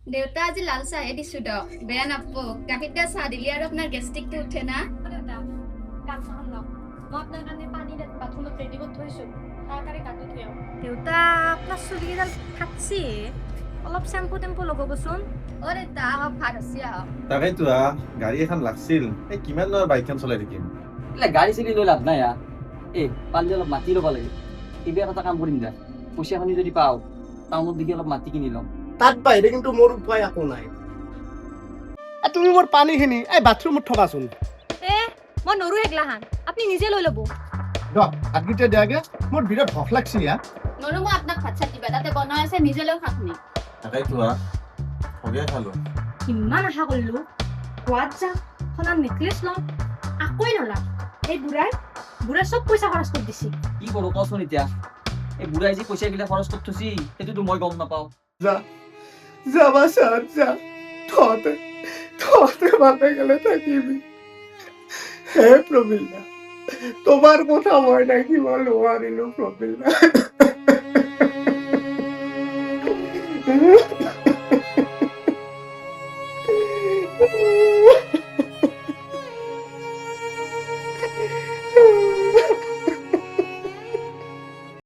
দেউতা আজি লাল চাহে দিছো দক বেয়া নাপাব গাখীৰ দিয়া চাহ দিলে আৰু আপোনাৰ গেষ্ট্ৰিকটো উঠে না দেউতা গামছাখন লওক মই আপোনাৰ কাৰণে পানী বাথৰুমত ৰেডি কৰি থৈছোঁ তাড়াতাড়ি গাটো ধুই আহক দেউতা আপোনাৰ চুলিকেইডাল ফাটছি অলপ চেম্পু টেম্পু লগাবচোন অ দেউতা আহক ভাত আছে আহক তাকেইতো গাড়ী এখন লাগছিল এই কিমান নহয় বাইকখন চলাই থাকিম এইবিলাক গাড়ী চাড়ী লৈ লাভ নাই পাৰিলে অলপ মাটি ল'ব লাগে এইবিলাক এটা কাম কৰিম দে পইচাখিনি যদি পাওঁ টাউনত দেখি অলপ মাটি কিনি ল'ম তাত বাহিৰে কিন্তু মোৰ উপায় একো নাই তুমি মোৰ পানীখিনি এই বাথৰুমত থবাচোন মই নৰো এগলাহান আপুনি নিজে লৈ ল'ব ভাতকেইটা দিয়াগে মোৰ বিৰাট ভোক লাগছি নৰো মই আপোনাক ভাত চাত দিবা তাতে বনাই আছে নিজে লৈ খাকনি তাকেইতো ভগে খালো কিমান আশা কৰিলো হোৱাত যা খনাৰ নেকলেছ ল'ম আকোই নলাম এই বুঢ়াই চব পইচা খৰচ কৰি দিছে কি কৰোঁ কচোন এতিয়া এই বুঢ়াই যি পইচাবিলাক খৰচ কৰি থৈছি সেইটোতো মই গম নাপাওঁ যাবা স্যার যা থতে থতে ভাবে গেলে থাকিবি হে প্রবীণা তোমার কথা হয় নাকি বলো আরিলো প্রবীণা